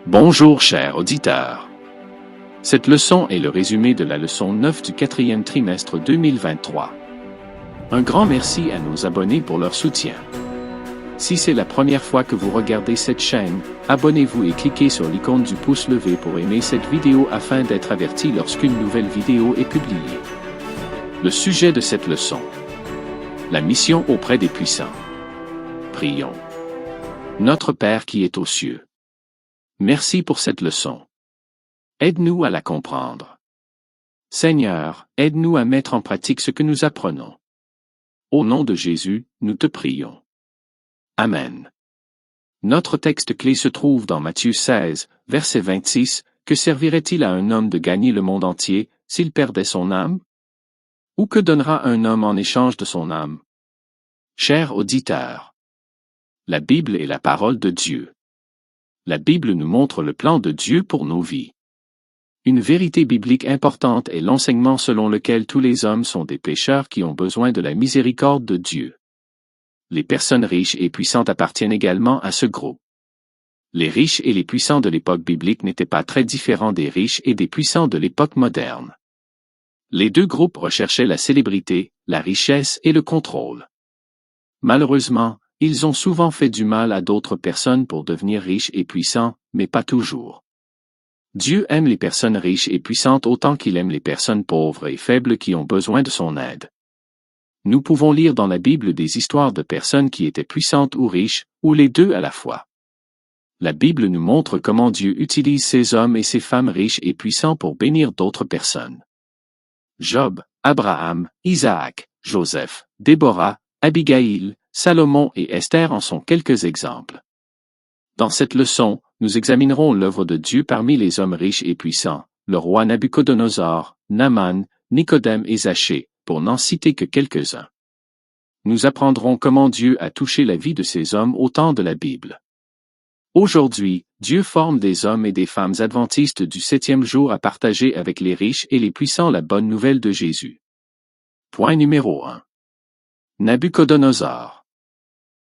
Bonjour chers auditeurs. Cette leçon est le résumé de la leçon 9 du 4e trimestre 2023. Un grand merci à nos abonnés pour leur soutien. Si c'est la première fois que vous regardez cette chaîne, abonnez-vous et cliquez sur l'icône du pouce levé pour aimer cette vidéo afin d'être averti lorsqu'une nouvelle vidéo est publiée. Le sujet de cette leçon: la mission auprès des puissants. Prions. Notre Père qui est aux cieux. Merci pour cette leçon. Aide-nous à la comprendre. Seigneur, aide-nous à mettre en pratique ce que nous apprenons. Au nom de Jésus, nous te prions. Amen. Notre texte clé se trouve dans Matthieu 16, verset 26. Que servirait-il à un homme de gagner le monde entier, s'il perdait son âme? Ou que donnera un homme en échange de son âme? Chers auditeurs, la Bible est la parole de Dieu. La Bible nous montre le plan de Dieu pour nos vies. Une vérité biblique importante est l'enseignement selon lequel tous les hommes sont des pécheurs qui ont besoin de la miséricorde de Dieu. Les personnes riches et puissantes appartiennent également à ce groupe. Les riches et les puissants de l'époque biblique n'étaient pas très différents des riches et des puissants de l'époque moderne. Les deux groupes recherchaient la célébrité, la richesse et le contrôle. Malheureusement, ils ont souvent fait du mal à d'autres personnes pour devenir riches et puissants, mais pas toujours. Dieu aime les personnes riches et puissantes autant qu'il aime les personnes pauvres et faibles qui ont besoin de son aide. Nous pouvons lire dans la Bible des histoires de personnes qui étaient puissantes ou riches, ou les deux à la fois. La Bible nous montre comment Dieu utilise ces hommes et ces femmes riches et puissants pour bénir d'autres personnes. Job, Abraham, Isaac, Joseph, Déborah, Abigail, Salomon et Esther en sont quelques exemples. Dans cette leçon, nous examinerons l'œuvre de Dieu parmi les hommes riches et puissants, le roi Nabuchodonosor, Naaman, Nicodème et Zachée, pour n'en citer que quelques-uns. Nous apprendrons comment Dieu a touché la vie de ces hommes au temps de la Bible. Aujourd'hui, Dieu forme des hommes et des femmes adventistes du 7e jour à partager avec les riches et les puissants la bonne nouvelle de Jésus. Point numéro 1. Nabuchodonosor.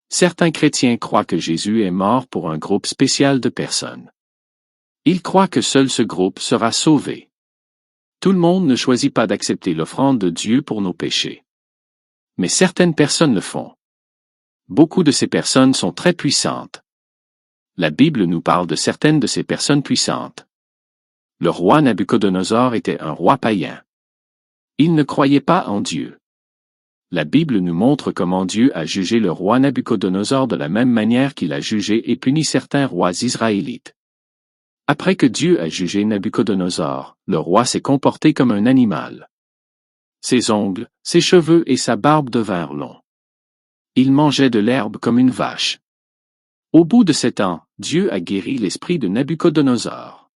Certains chrétiens croient que Jésus est mort pour un groupe spécial de personnes. Ils croient que seul ce groupe sera sauvé. Tout le monde ne choisit pas d'accepter l'offrande de Dieu pour nos péchés. Mais certaines personnes le font. Beaucoup de ces personnes sont très puissantes. La Bible nous parle de certaines de ces personnes puissantes. Le roi Nabuchodonosor était un roi païen. Il ne croyait pas en Dieu. La Bible nous montre comment Dieu a jugé le roi Nabuchodonosor de la même manière qu'il a jugé et puni certains rois israélites. Après que Dieu a jugé Nabuchodonosor, le roi s'est comporté comme un animal. Ses ongles, ses cheveux et sa barbe devinrent longs. Il mangeait de l'herbe comme une vache. Au bout de 7 ans, Dieu a guéri l'esprit de Nabuchodonosor.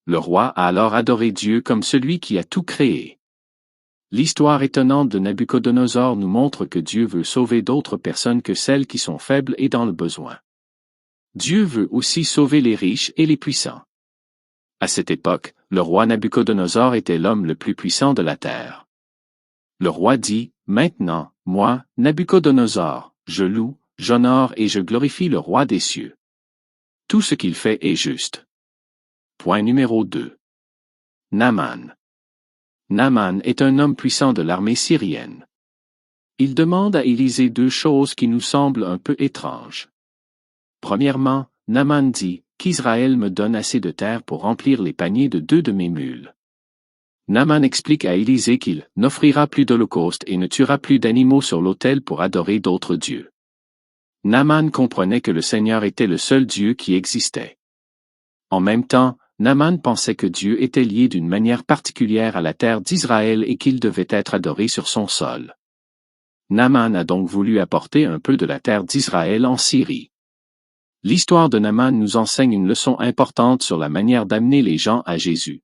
Le roi a alors adoré Dieu comme celui qui a tout créé. L'histoire étonnante de Nabuchodonosor nous montre que Dieu veut sauver d'autres personnes que celles qui sont faibles et dans le besoin. Dieu veut aussi sauver les riches et les puissants. À cette époque, le roi Nabuchodonosor était l'homme le plus puissant de la terre. Le roi dit, « Maintenant, moi, Nabuchodonosor, je loue, j'honore et je glorifie le roi des cieux. Tout ce qu'il fait est juste. » Point numéro 2. Naaman. Naaman est un homme puissant de l'armée syrienne. Il demande à Élisée 2 choses qui nous semblent un peu étranges. Premièrement, Naaman dit, « Qu'Israël me donne assez de terre pour remplir les paniers de 2 de mes mules. » Naaman explique à Élisée qu'il n'offrira plus d'holocauste et ne tuera plus d'animaux sur l'autel pour adorer d'autres dieux. Naaman comprenait que le Seigneur était le seul Dieu qui existait. En même temps, Naaman pensait que Dieu était lié d'une manière particulière à la terre d'Israël et qu'il devait être adoré sur son sol. Naaman a donc voulu apporter un peu de la terre d'Israël en Syrie. L'histoire de Naaman nous enseigne une leçon importante sur la manière d'amener les gens à Jésus.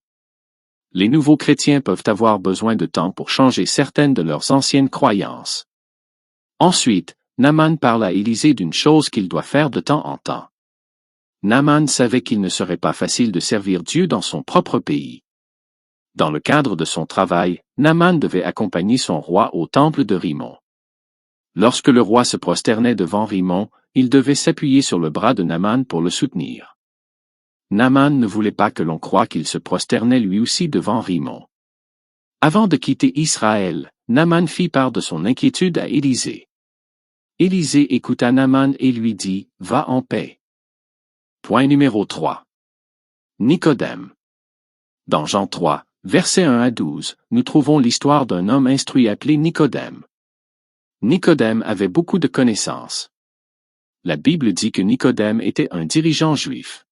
Les nouveaux chrétiens peuvent avoir besoin de temps pour changer certaines de leurs anciennes croyances. Ensuite, Naaman parle à Élisée d'une chose qu'il doit faire de temps en temps. Naaman savait qu'il ne serait pas facile de servir Dieu dans son propre pays. Dans le cadre de son travail, Naaman devait accompagner son roi au temple de Rimmon. Lorsque le roi se prosternait devant Rimmon, il devait s'appuyer sur le bras de Naaman pour le soutenir. Naaman ne voulait pas que l'on croie qu'il se prosternait lui aussi devant Rimon. Avant de quitter Israël, Naaman fit part de son inquiétude à Élisée. Élisée écouta Naaman et lui dit, « Va en paix. » Point numéro 3. Nicodème. Dans Jean 3, versets 1 à 12, nous trouvons l'histoire d'un homme instruit appelé Nicodème. Nicodème avait beaucoup de connaissances. La Bible dit que Nicodème était un dirigeant juif.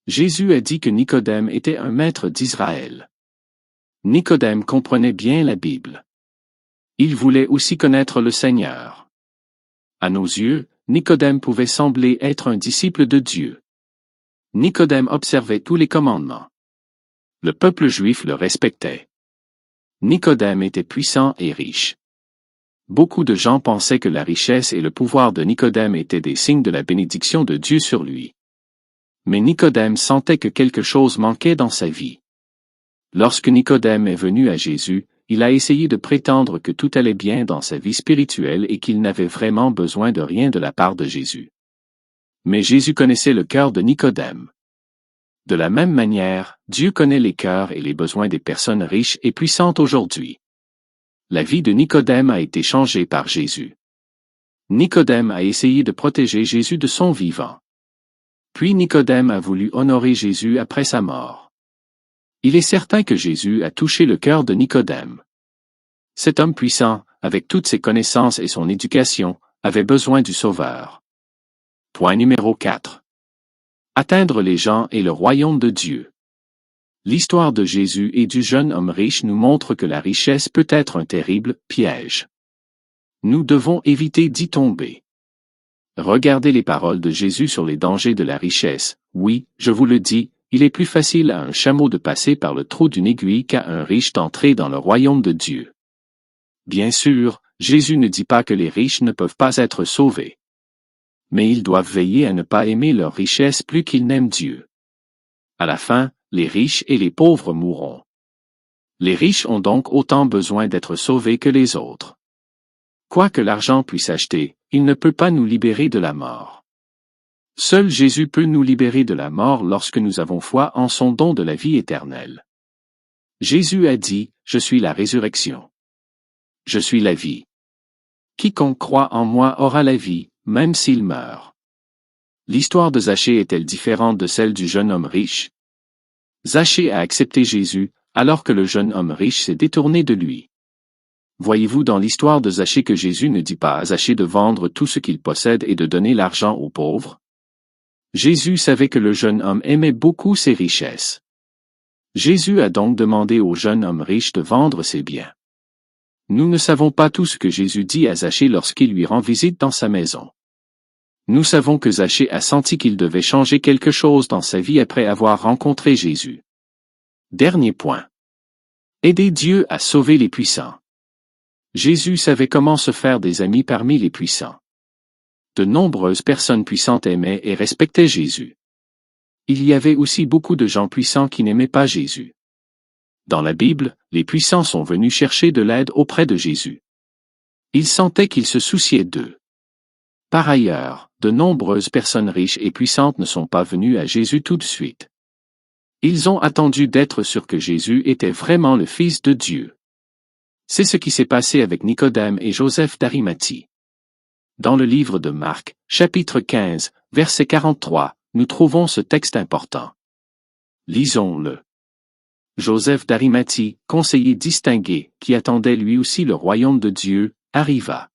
Jésus a dit que Nicodème était un maître d'Israël. Nicodème comprenait bien la Bible. Il voulait aussi connaître le Seigneur. À nos yeux, Nicodème pouvait sembler être un disciple de Dieu. Nicodème observait tous les commandements. Le peuple juif le respectait. Nicodème était puissant et riche. Beaucoup de gens pensaient que la richesse et le pouvoir de Nicodème étaient des signes de la bénédiction de Dieu sur lui. Mais Nicodème sentait que quelque chose manquait dans sa vie. Lorsque Nicodème est venu à Jésus, il a essayé de prétendre que tout allait bien dans sa vie spirituelle et qu'il n'avait vraiment besoin de rien de la part de Jésus. Mais Jésus connaissait le cœur de Nicodème. De la même manière, Dieu connaît les cœurs et les besoins des personnes riches et puissantes aujourd'hui. La vie de Nicodème a été changée par Jésus. Nicodème a essayé de protéger Jésus de son vivant. Puis Nicodème a voulu honorer Jésus après sa mort. Il est certain que Jésus a touché le cœur de Nicodème. Cet homme puissant, avec toutes ses connaissances et son éducation, avait besoin du Sauveur. Point numéro 4. Atteindre les gens et le royaume de Dieu. L'histoire de Jésus et du jeune homme riche nous montre que la richesse peut être un terrible piège. Nous devons éviter d'y tomber. Regardez les paroles de Jésus sur les dangers de la richesse. Oui, je vous le dis, il est plus facile à un chameau de passer par le trou d'une aiguille qu'à un riche d'entrer dans le royaume de Dieu. Bien sûr, Jésus ne dit pas que les riches ne peuvent pas être sauvés. Mais ils doivent veiller à ne pas aimer leur richesse plus qu'ils n'aiment Dieu. À la fin, les riches et les pauvres mourront. Les riches ont donc autant besoin d'être sauvés que les autres. Quoi que l'argent puisse acheter, il ne peut pas nous libérer de la mort. Seul Jésus peut nous libérer de la mort lorsque nous avons foi en son don de la vie éternelle. Jésus a dit, « Je suis la résurrection. Je suis la vie. Quiconque croit en moi aura la vie, même s'il meurt. » L'histoire de Zachée est-elle différente de celle du jeune homme riche? Zachée a accepté Jésus, alors que le jeune homme riche s'est détourné de lui. Voyez-vous dans l'histoire de Zachée que Jésus ne dit pas à Zachée de vendre tout ce qu'il possède et de donner l'argent aux pauvres? Jésus savait que le jeune homme aimait beaucoup ses richesses. Jésus a donc demandé au jeune homme riche de vendre ses biens. Nous ne savons pas tout ce que Jésus dit à Zachée lorsqu'il lui rend visite dans sa maison. Nous savons que Zachée a senti qu'il devait changer quelque chose dans sa vie après avoir rencontré Jésus. Dernier point. Aider Dieu à sauver les puissants. Jésus savait comment se faire des amis parmi les puissants. De nombreuses personnes puissantes aimaient et respectaient Jésus. Il y avait aussi beaucoup de gens puissants qui n'aimaient pas Jésus. Dans la Bible, les puissants sont venus chercher de l'aide auprès de Jésus. Ils sentaient qu'il se souciait d'eux. Par ailleurs, de nombreuses personnes riches et puissantes ne sont pas venues à Jésus tout de suite. Ils ont attendu d'être sûrs que Jésus était vraiment le Fils de Dieu. C'est ce qui s'est passé avec Nicodème et Joseph d'Arimathie. Dans le livre de Marc, chapitre 15, verset 43, nous trouvons ce texte important. Lisons-le. Joseph d'Arimathie, conseiller distingué, qui attendait lui aussi le royaume de Dieu, arriva.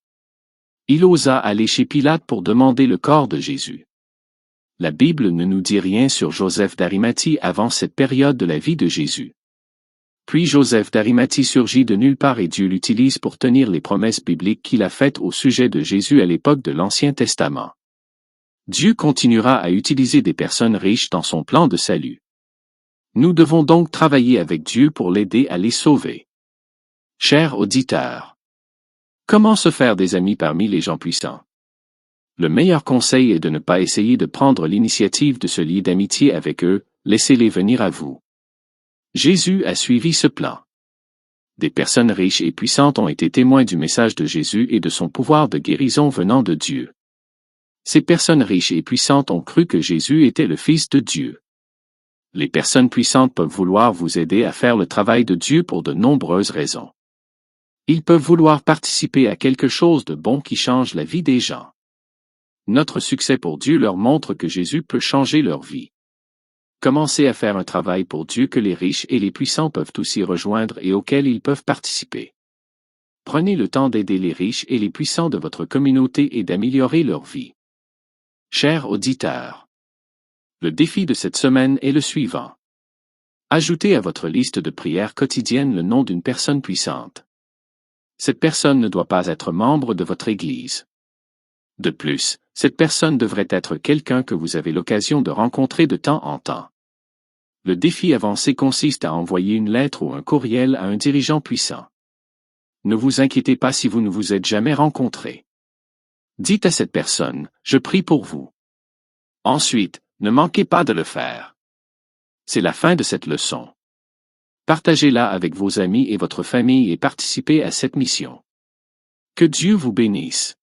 Il osa aller chez Pilate pour demander le corps de Jésus. La Bible ne nous dit rien sur Joseph d'Arimathie avant cette période de la vie de Jésus. Puis Joseph d'Arimathie surgit de nulle part et Dieu l'utilise pour tenir les promesses bibliques qu'il a faites au sujet de Jésus à l'époque de l'Ancien Testament. Dieu continuera à utiliser des personnes riches dans son plan de salut. Nous devons donc travailler avec Dieu pour l'aider à les sauver. Chers auditeurs, comment se faire des amis parmi les gens puissants? Le meilleur conseil est de ne pas essayer de prendre l'initiative de se lier d'amitié avec eux, laissez-les venir à vous. Jésus a suivi ce plan. Des personnes riches et puissantes ont été témoins du message de Jésus et de son pouvoir de guérison venant de Dieu. Ces personnes riches et puissantes ont cru que Jésus était le Fils de Dieu. Les personnes puissantes peuvent vouloir vous aider à faire le travail de Dieu pour de nombreuses raisons. Ils peuvent vouloir participer à quelque chose de bon qui change la vie des gens. Notre succès pour Dieu leur montre que Jésus peut changer leur vie. Commencez à faire un travail pour Dieu que les riches et les puissants peuvent aussi rejoindre et auquel ils peuvent participer. Prenez le temps d'aider les riches et les puissants de votre communauté et d'améliorer leur vie. Chers auditeurs, le défi de cette semaine est le suivant. Ajoutez à votre liste de prières quotidiennes le nom d'une personne puissante. Cette personne ne doit pas être membre de votre Église. De plus, cette personne devrait être quelqu'un que vous avez l'occasion de rencontrer de temps en temps. Le défi avancé consiste à envoyer une lettre ou un courriel à un dirigeant puissant. Ne vous inquiétez pas si vous ne vous êtes jamais rencontrés. Dites à cette personne, « Je prie pour vous ». Ensuite, ne manquez pas de le faire. C'est la fin de cette leçon. Partagez-la avec vos amis et votre famille et participez à cette mission. Que Dieu vous bénisse.